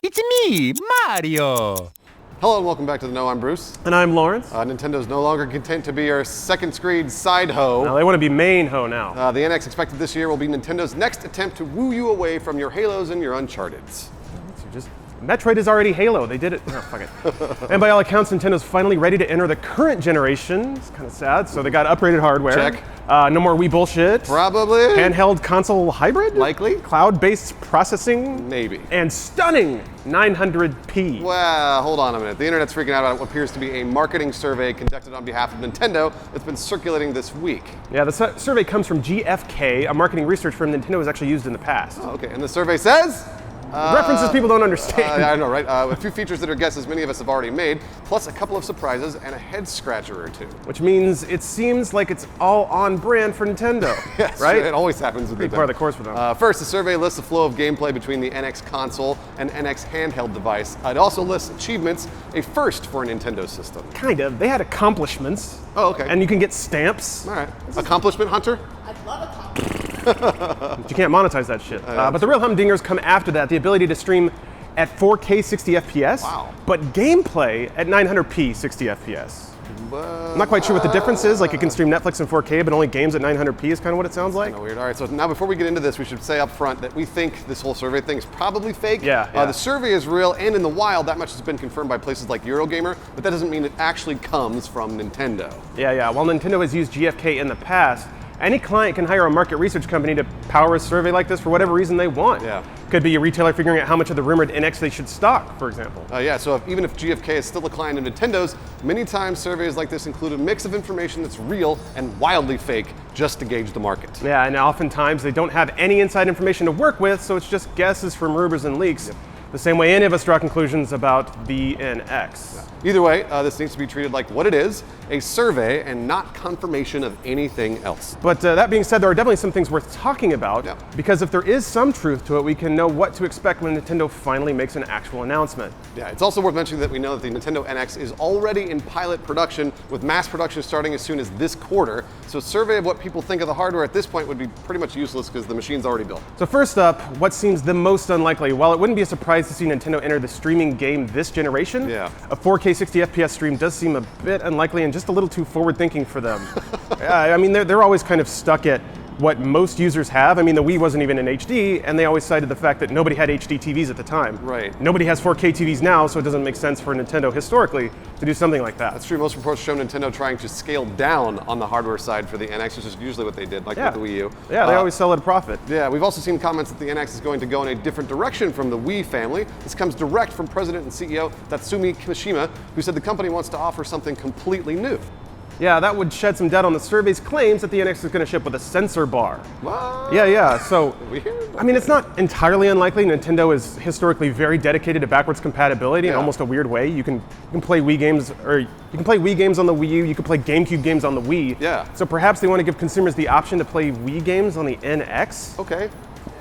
It's me, Mario! Hello and welcome back to The Know. I'm Bruce. And I'm Lawrence. Nintendo's no longer content to be our second screen side hoe. Now they want to be main hoe now. The NX expected this year will be Nintendo's next attempt to woo you away from your Halos and your Uncharteds. Metroid is already Halo. They did it. Oh, fuck it. And by all accounts, Nintendo's finally ready to enter the current generation. It's kind of sad. So they got upgraded hardware. Check. No more Wii bullshit. Probably. Handheld console hybrid. Likely. Cloud-based processing. Maybe. And stunning 900p. Well, hold on a minute. The internet's freaking out about what appears to be a marketing survey conducted on behalf of Nintendo that's been circulating this week. Yeah, the survey comes from GFK, a marketing research firm Nintendo has actually used in the past. Oh, okay, and the survey says? References people don't understand. I know, right? A few features that are guesses many of us have already made, plus a couple of surprises and a head scratcher or two. Which means it seems like it's all on brand for Nintendo, yes, right? It always happens with Big Nintendo. part of the course for them. First, the survey lists a flow of gameplay between the NX console and NX handheld device. It also lists achievements, a first for a Nintendo system. Kind of. They had accomplishments. Oh, okay. And you can get stamps. All right. Accomplishment hunter? I love accomplishments. But you can't monetize that shit. But the real humdingers come after that. The ability to stream at 4K 60 FPS, Wow. but gameplay at 900p 60 FPS. I'm not quite sure what the difference is. Like, you can stream Netflix in 4K, but only games at 900p is kind of what it sounds like. Kind of weird. All right, so now before we get into this, we should say up front that we think this whole survey thing is probably fake. Yeah. The survey is real, and in the wild, that much has been confirmed by places like Eurogamer, but that doesn't mean it actually comes from Nintendo. Yeah. While Nintendo has used GFK in the past, any client can hire a market research company to power a survey like this for whatever reason they want. Yeah. Could be a retailer figuring out how much of the rumored NX they should stock, for example. So even if GFK is still a client of Nintendo's, many times surveys like this include a mix of information that's real and wildly fake just to gauge the market. Yeah, and oftentimes they don't have any inside information to work with, so it's just guesses from rumors and leaks. Yep. The same way any of us draw conclusions about the NX. Yeah. Either way, this needs to be treated like what it is, a survey, and not confirmation of anything else. But that being said, there are definitely some things worth talking about, because if there is some truth to it, we can know what to expect when Nintendo finally makes an actual announcement. Yeah, it's also worth mentioning that we know that the Nintendo NX is already in pilot production, with mass production starting as soon as this quarter. So a survey of what people think of the hardware at this point would be pretty much useless because the machine's already built. So first up, what seems the most unlikely? While it wouldn't be a surprise to see Nintendo enter the streaming game this generation, a 4K 60 FPS stream does seem a bit unlikely and just a little too forward-thinking for them. I mean, they're always kind of stuck at what most users have. I mean, the Wii wasn't even in HD, and they always cited the fact that nobody had HD TVs at the time. Right. Nobody has 4K TVs now, so it doesn't make sense for Nintendo historically to do something like that. That's true. Most reports show Nintendo trying to scale down on the hardware side for the NX, which is usually what they did, like with the Wii U. Yeah, they always sell at a profit. Yeah, we've also seen comments that the NX is going to go in a different direction from the Wii family. This comes direct from President and CEO Tatsumi Kimishima, who said the company wants to offer something completely new. Yeah, that would shed some doubt on the survey's claims that the NX is going to ship with a sensor bar. What? Yeah, so, Weird. I mean, it's not entirely unlikely. Nintendo is historically very dedicated to backwards compatibility in almost a weird way. You can play Wii games, or you can play Wii games on the Wii U, you can play GameCube games on the Wii. Yeah. So perhaps they want to give consumers the option to play Wii games on the NX? Okay.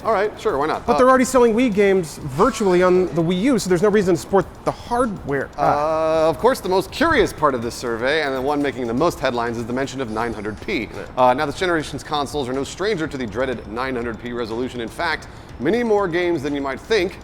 All right, sure, why not? But they're already selling Wii games virtually on the Wii U, so there's no reason to support the hardware. Of course, the most curious part of this survey, and the one making the most headlines, is the mention of 900p. Now, this generation's consoles are no stranger to the dreaded 900p resolution. In fact, many more games than you might think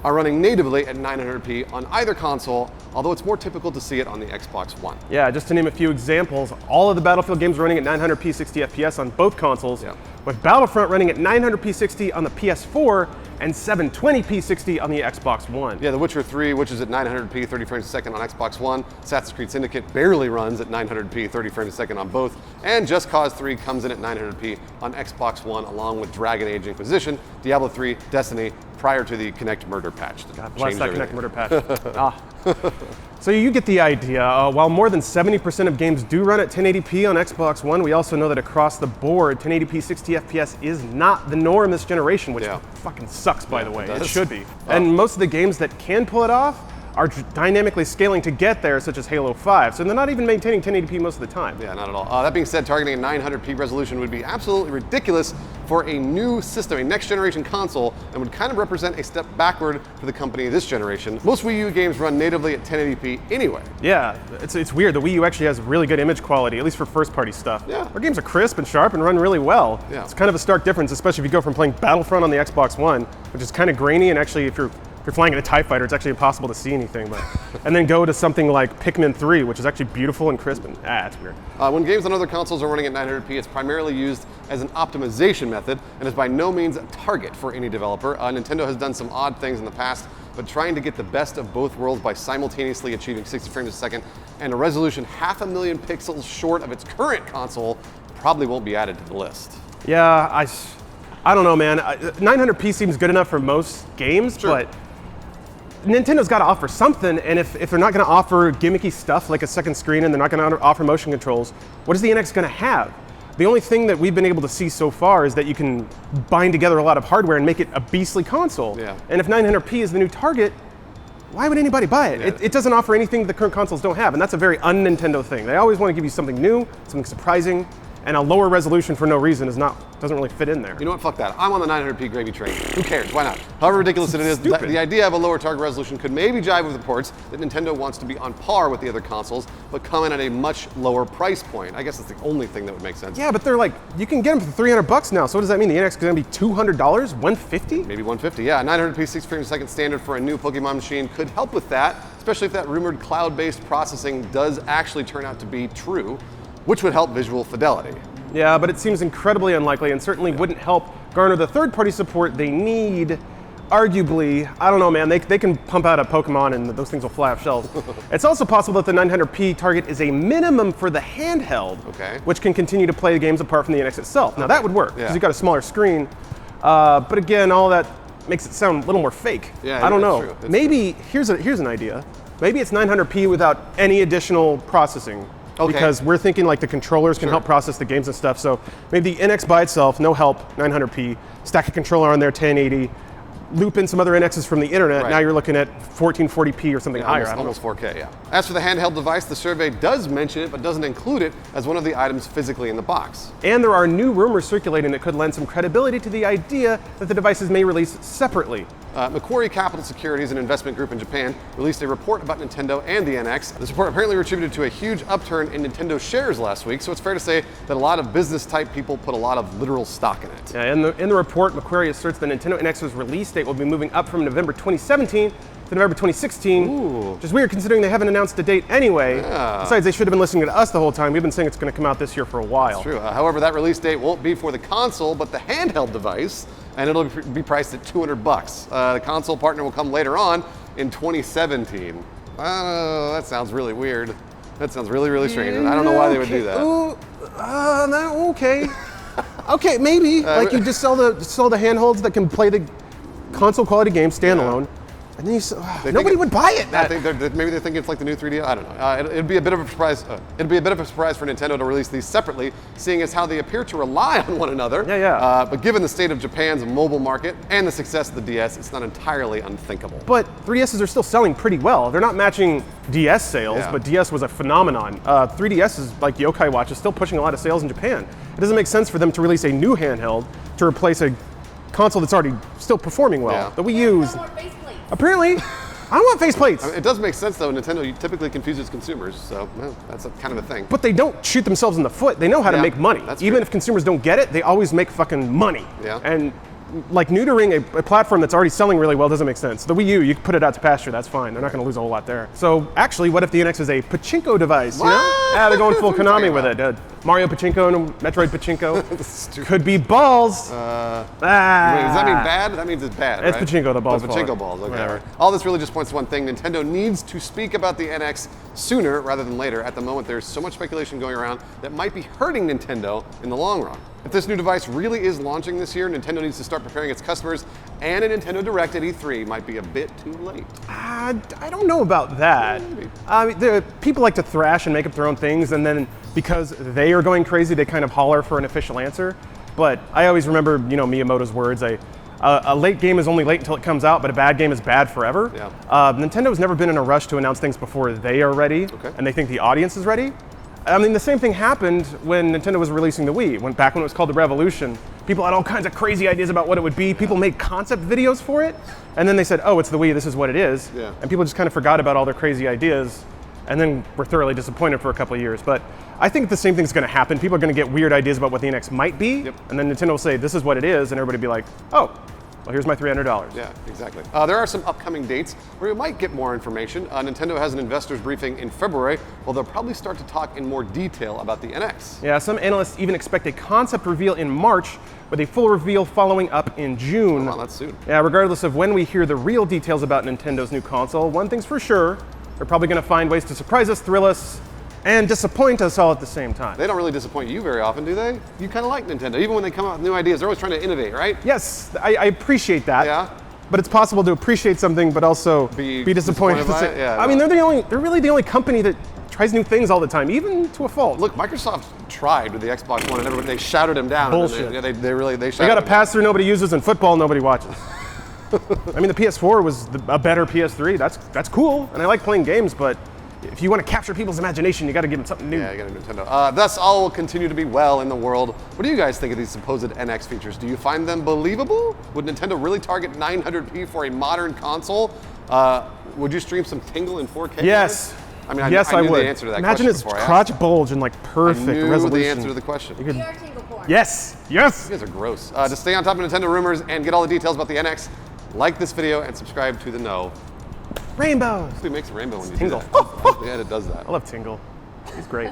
are running natively at 900p on either console, although it's more typical to see it on the Xbox One. Yeah, just to name a few examples, all of the Battlefield games are running at 900p 60 FPS on both consoles, with Battlefront running at 900p 60 on the PS4 and 720p 60 on the Xbox One. Yeah, The Witcher 3, which is at 900p 30 frames a second on Xbox One. Assassin's Creed Syndicate barely runs at 900p 30 frames a second on both. And Just Cause 3 comes in at 900p on Xbox One, along with Dragon Age Inquisition, Diablo 3, Destiny, prior to the Kinect Murder patch. God bless that Kinect Murder patch. So you get the idea. While more than 70% of games do run at 1080p on Xbox One, we also know that across the board, 1080p 60 FPS is not the norm this generation, which fucking sucks, by the way. It should be. And most of the games that can pull it off are dynamically scaling to get there, such as Halo 5. So they're not even maintaining 1080p most of the time. Yeah, not at all. That being said, targeting a 900p resolution would be absolutely ridiculous for a new system, a next generation console, and would kind of represent a step backward for the company this generation. Most Wii U games run natively at 1080p anyway. Yeah, it's weird. The Wii U actually has really good image quality, at least for first party stuff. Yeah. Our games are crisp and sharp and run really well. Yeah. It's kind of a stark difference, especially if you go from playing Battlefront on the Xbox One, which is kind of grainy, and actually if you're if you're flying in a TIE fighter, it's actually impossible to see anything. But and then go to something like Pikmin 3, which is actually beautiful and crisp, and it's weird. When games on other consoles are running at 900p, it's primarily used as an optimization method and is by no means a target for any developer. Nintendo has done some odd things in the past, but trying to get the best of both worlds by simultaneously achieving 60 frames a second and a resolution 500,000 pixels short of its current console probably won't be added to the list. Yeah, I don't know, man. 900p seems good enough for most games, but Nintendo's got to offer something, and if they're not going to offer gimmicky stuff like a second screen and they're not going to offer motion controls, what is the NX going to have? The only thing that we've been able to see so far is that you can bind together a lot of hardware and make it a beastly console. Yeah. And if 900p is the new target, why would anybody buy it? Yeah. It doesn't offer anything the current consoles don't have, and that's a very un-Nintendo thing. They always want to give you something new, something surprising, and a lower resolution for no reason doesn't really fit in there. You know what, fuck that. I'm on the 900p gravy train. Who cares, why not? However ridiculous it is, Stupid. the idea of a lower target resolution could maybe jive with reports that Nintendo wants to be on par with the other consoles, but come in at a much lower price point. I guess that's the only thing that would make sense. Yeah, but they're like, you can get them for $300 now, so what does that mean? The NX is gonna be $200, $150? Maybe 150, yeah. 900p 60 frames a second standard for a new Pokemon machine could help with that, especially if that rumored cloud-based processing does actually turn out to be true, which would help visual fidelity. Yeah, but it seems incredibly unlikely and certainly wouldn't help garner the third-party support they need. Arguably, I don't know, man, they can pump out a Pokemon and those things will fly off shelves. It's also possible that the 900p target is a minimum for the handheld, which can continue to play the games apart from the NX itself. Now that would work, because you've got a smaller screen. But again, all that makes it sound a little more fake. Yeah, I don't know. True. Maybe, here's an idea. Maybe it's 900p without any additional processing. Because we're thinking like the controllers can help process the games and stuff. So maybe the NX by itself, no help, 900p, stack a controller on there, 1080, loop in some other NXs from the internet. Now you're looking at 1440p or something higher. Almost 4K, yeah. As for the handheld device, the survey does mention it, but doesn't include it as one of the items physically in the box. And there are new rumors circulating that could lend some credibility to the idea that the devices may release separately. Macquarie Capital Securities, an investment group in Japan, released a report about Nintendo and the NX. This report apparently attributed to a huge upturn in Nintendo shares last week, so it's fair to say that a lot of business-type people put a lot of literal stock in it. Yeah, in the report, Macquarie asserts the Nintendo NX's release date will be moving up from November 2017 to November 2016, which is weird considering they haven't announced a date anyway. Besides, they should have been listening to us the whole time. We've been saying it's going to come out this year for a while. That's true. However, that release date won't be for the console, but the handheld device, and it'll be priced at $200. The console partner will come later on in 2017. That sounds really weird. That sounds really, really strange. I don't know why they would do that. Okay. Okay, maybe. Like you just sell the handhelds that can play the console quality game standalone. And then nobody would buy it. Maybe they think it's like the new 3D. I don't know. It'd be a bit of a surprise. It'd be a bit of a surprise for Nintendo to release these separately, seeing as how they appear to rely on one another. But given the state of Japan's mobile market and the success of the DS, it's not entirely unthinkable. But 3DSs are still selling pretty well. They're not matching DS sales, but DS was a phenomenon. 3DSs, like Yokai Watch, is still pushing a lot of sales in Japan. It doesn't make sense for them to release a new handheld to replace a console that's already still performing well. The Wii U's. Apparently, I don't want faceplates. It does make sense, though. Nintendo typically confuses consumers, so that's kind of a thing. But they don't shoot themselves in the foot. They know how to make money. Even if consumers don't get it, they always make fucking money. And like neutering a platform that's already selling really well doesn't make sense. The Wii U, you can put it out to pasture, that's fine. They're not going to lose a whole lot there. So actually, what if the NX is a pachinko device? You know? They're going full Konami with it. Mario Pachinko and Metroid Pachinko. Could be balls. Wait, does that mean bad? That means it's bad, It's right? Pachinko, the balls. Pachinko balls, okay. All this really just points to one thing. Nintendo needs to speak about the NX sooner rather than later. At the moment, there's so much speculation going around that might be hurting Nintendo in the long run. If this new device really is launching this year, Nintendo needs to start preparing its customers, and a Nintendo Direct at E3 might be a bit too late. I don't know about that. People like to thrash and make up their own things, and then because they are going crazy, they kind of holler for an official answer. But I always remember, Miyamoto's words, a late game is only late until it comes out, but a bad game is bad forever. Nintendo's never been in a rush to announce things before they are ready, and they think the audience is ready. I mean, the same thing happened when Nintendo was releasing the Wii. Back when it was called the Revolution, people had all kinds of crazy ideas about what it would be. People made concept videos for it, and then they said, oh, it's the Wii, this is what it is. And people just kind of forgot about all their crazy ideas, and then were thoroughly disappointed for a couple of years. But I think the same thing's going to happen. People are going to get weird ideas about what the NX might be, and then Nintendo will say, this is what it is, and everybody will be like, oh, Well, here's my $300. Yeah, exactly. There are some upcoming dates where we might get more information. Nintendo has an investors briefing in February, where they'll probably start to talk in more detail about the NX. Yeah, some analysts even expect a concept reveal in March, with a full reveal following up in June. Oh, wow, that's soon. Yeah, regardless of when we hear the real details about Nintendo's new console, one thing's for sure, they're probably going to find ways to surprise us, thrill us, and disappoint us all at the same time. They don't really disappoint you very often, do they? You kind of like Nintendo. Even when they come out with new ideas, they're always trying to innovate, right? Yes, I appreciate that. Yeah. But it's possible to appreciate something, but also be disappointed. by it? Yeah, I mean, they're really the only company that tries new things all the time, even to a fault. Look, Microsoft tried with the Xbox One, and everybody, they shouted him down. Bullshit. And they They got a pass-through nobody uses, and football nobody watches. I mean, the PS4 was a better PS3. That's cool, and I like playing games, but if you want to capture people's imagination, you got to give them something new. Yeah, you got a Nintendo. Thus, all will continue to be well in the world. What do you guys think of these supposed NX features? Do you find them believable? Would Nintendo really target 900p for a modern console? Would you stream some Tingle in 4K? Yes. I mean, yes, I knew would. the answer to that Imagine question its before I crotch bulge and like perfect I knew resolution. the answer to the question. You VR tingle porn. Yes. Yes. guys are gross. To stay on top of Nintendo rumors and get all the details about the NX, like this video and subscribe to The Know. Rainbows. It makes a rainbow when you Tingle. do that. Yeah, it does that. I love Tingle. He's great.